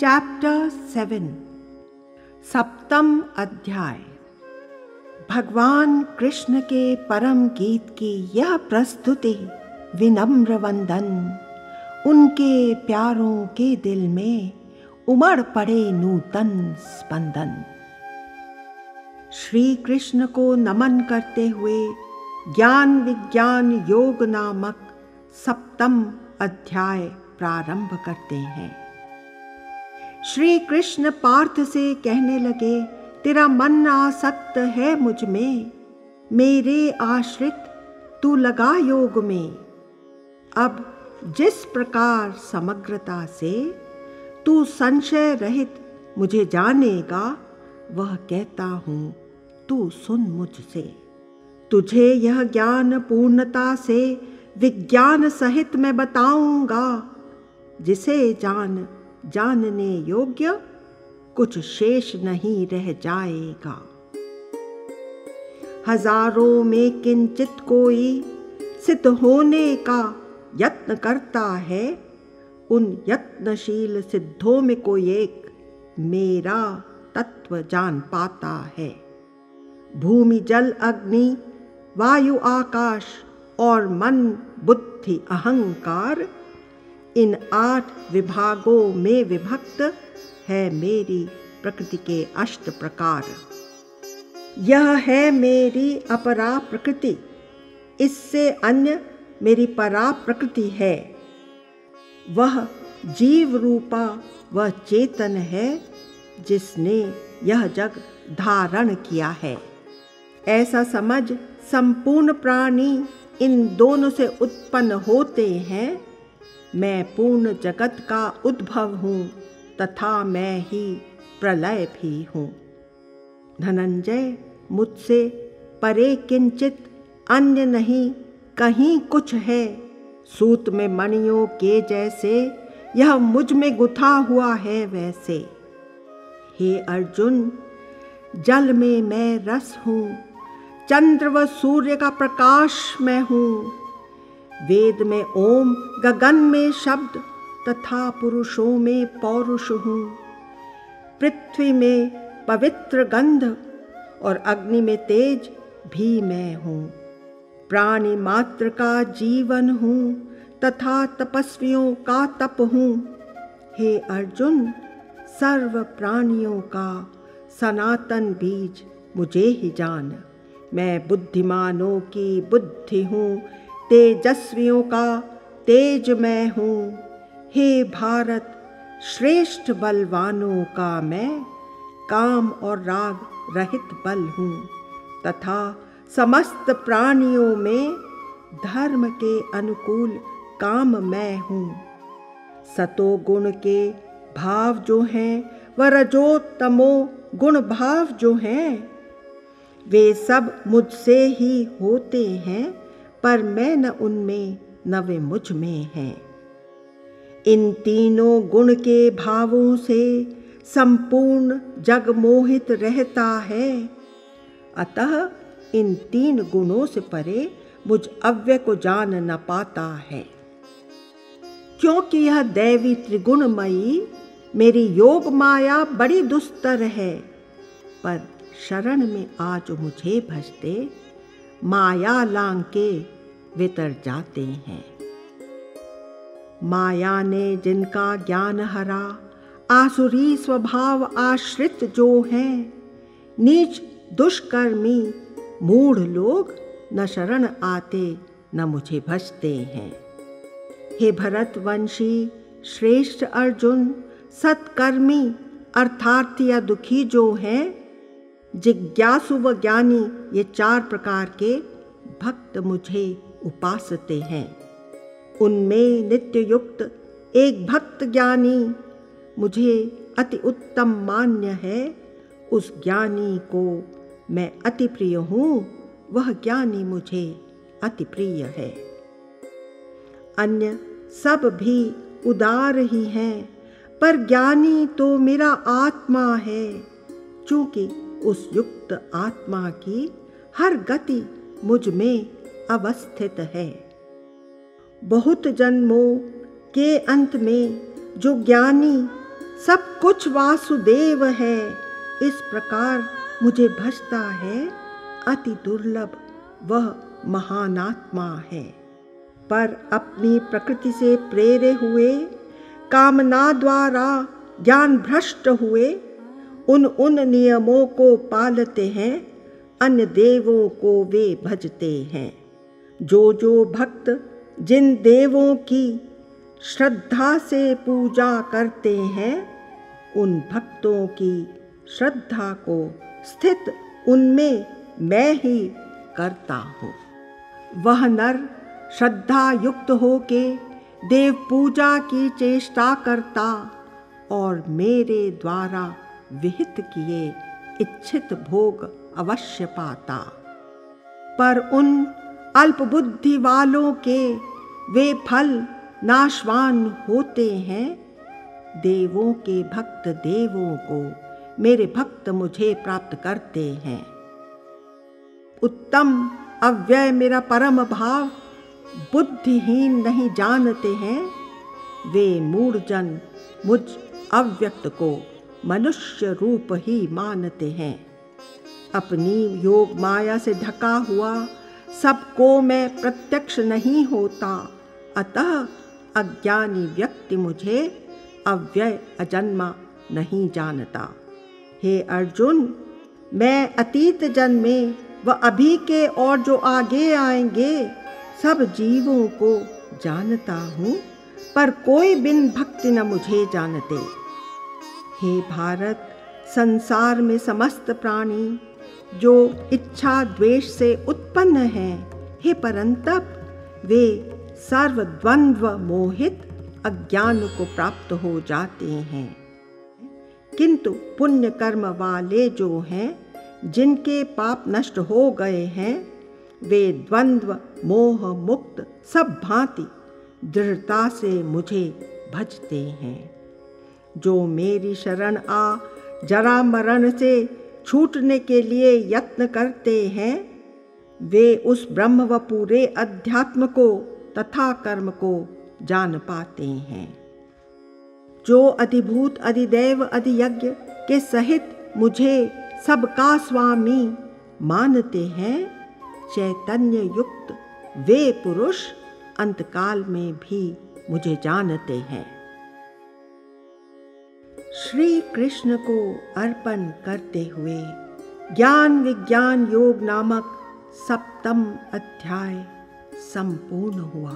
Chapter 7 सप्तम अध्याय। भगवान कृष्ण के परम गीत की यह प्रस्तुति विनम्र वंदन उनके प्यारों के दिल में उमड़ पड़े नूतन स्पंदन। श्री कृष्ण को नमन करते हुए ज्ञान विज्ञान योग नामक सप्तम अध्याय प्रारंभ करते हैं। श्री कृष्ण पार्थ से कहने लगे, तेरा मन आसक्त है मुझ में, मेरे आश्रित तू लगा योग में। अब जिस प्रकार समग्रता से तू संशय रहित मुझे जानेगा, वह कहता हूँ तू सुन मुझसे। तुझे यह ज्ञान पूर्णता से विज्ञान सहित मैं बताऊंगा, जिसे जानने योग्य कुछ शेष नहीं रह जाएगा। हजारों में किंचित कोई सिद्ध होने का यत्न करता है, उन यत्नशील सिद्धों में कोई एक मेरा तत्व जान पाता है। भूमि जल अग्नि वायु आकाश और मन बुद्धि अहंकार, इन 8 विभागों में विभक्त है मेरी प्रकृति के 8 प्रकार। यह है मेरी अपरा प्रकृति, इससे अन्य मेरी परा प्रकृति है। वह जीव रूपा वह चेतन है, जिसने यह जग धारण किया है। ऐसा समझ संपूर्ण प्राणी इन दोनों से उत्पन्न होते हैं। मैं पूर्ण जगत का उद्भव हूँ तथा मैं ही प्रलय भी हूँ। धनंजय, मुझसे परे किंचित अन्य नहीं कहीं कुछ है। सूत में मणियों के जैसे यह मुझ में गुथा हुआ है वैसे। हे अर्जुन, जल में मैं रस हूँ, चंद्र व सूर्य का प्रकाश मैं हूँ। वेद में ओम, गगन में शब्द तथा पुरुषों में पौरुष हूँ। पृथ्वी में पवित्र गंध और अग्नि में तेज भी मैं हूँ। प्राणी मात्र का जीवन हूँ तथा तपस्वियों का तप हूँ। हे अर्जुन, सर्व प्राणियों का सनातन बीज मुझे ही जान। मैं बुद्धिमानों की बुद्धि हूँ, तेजस्वियों का तेज मैं हूँ। हे भारत, श्रेष्ठ बलवानों का मैं काम और राग रहित बल हूँ तथा समस्त प्राणियों में धर्म के अनुकूल काम मैं हूँ। सतो गुण के भाव जो हैं व रजो तमो गुण भाव जो हैं, वे सब मुझसे ही होते हैं, पर मैं न उनमें न वे मुझ में हैं। इन तीनों गुण के भावों से संपूर्ण जग मोहित रहता है। अतः इन 3 गुणों से परे मुझ अव्यय को जान न पाता है। क्योंकि यह दैवी त्रिगुणमयी मेरी योग माया बड़ी दुस्तर है, पर शरण में आज मुझे भजते माया लांग के वितर जाते हैं। माया ने जिनका ज्ञान हरा, आसुरी स्वभाव आश्रित जो हैं, नीच दुष्कर्मी मूढ़ लोग न शरण आते न मुझे भजते हैं। हे भरतवंशी श्रेष्ठ अर्जुन, सत्कर्मी अर्थार्थी या दुखी जो हैं, जिज्ञासु व ज्ञानी, ये 4 प्रकार के भक्त मुझे उपासते हैं। उनमें नित्य युक्त एक भक्त ज्ञानी मुझे अति उत्तम मान्य है। उस ज्ञानी को मैं अति प्रिय हूँ, वह ज्ञानी मुझे अति प्रिय है। अन्य सब भी उदार ही हैं, पर ज्ञानी तो मेरा आत्मा है। चूंकि उस युक्त आत्मा की हर गति मुझ में अवस्थित है। बहुत जन्मों के अंत में जो ज्ञानी सब कुछ वासुदेव है, इस प्रकार मुझे भजता है। अति दुर्लभ वह महानात्मा है। पर अपनी प्रकृति से प्रेरे हुए, कामना द्वारा ज्ञान भ्रष्ट हुए, उन नियमों को पालते हैं, अन्य देवों को वे भजते हैं। जो भक्त जिन देवों की श्रद्धा से पूजा करते हैं, उन भक्तों की श्रद्धा को स्थित उनमें मैं ही करता हूँ। वह नर श्रद्धा युक्त होके देव पूजा की चेष्टा करता और मेरे द्वारा विहित किए इच्छित भोग अवश्य पाता। पर उन अल्पबुद्धि वालों के वे फल नाशवान होते हैं। देवों के भक्त देवों को, मेरे भक्त मुझे प्राप्त करते हैं। उत्तम अव्यय मेरा परम भाव बुद्धिहीन नहीं जानते हैं। वे मूढ़जन मुझ अव्यक्त को मनुष्य रूप ही मानते हैं। अपनी योग माया से ढका हुआ सबको मैं प्रत्यक्ष नहीं होता, अतः अज्ञानी व्यक्ति मुझे अव्यय अजन्मा नहीं जानता। हे अर्जुन, मैं अतीत जन्मे व अभी के और जो आगे आएंगे सब जीवों को जानता हूँ, पर कोई बिन भक्ति न मुझे जानते। हे भारत, संसार में समस्त प्राणी जो इच्छा द्वेष से उत्पन्न हैं, हे परंतप, वे सर्वद्वंद्व मोहित अज्ञान को प्राप्त हो जाते हैं। किंतु पुण्य कर्म वाले जो हैं, जिनके पाप नष्ट हो गए हैं, वे द्वंद्व मोह मुक्त सब भांति दृढ़ता से मुझे भजते हैं। जो मेरी शरण आ जरा मरण से छूटने के लिए यत्न करते हैं, वे उस ब्रह्म व पूरे अध्यात्म को तथा कर्म को जान पाते हैं। जो अधिभूत अधिदैव अधियज्ञ के सहित मुझे सबका स्वामी मानते हैं, चैतन्य युक्त वे पुरुष अंतकाल में भी मुझे जानते हैं। श्री कृष्ण को अर्पण करते हुए ज्ञान विज्ञान योग नामक 7वां अध्याय संपूर्ण हुआ।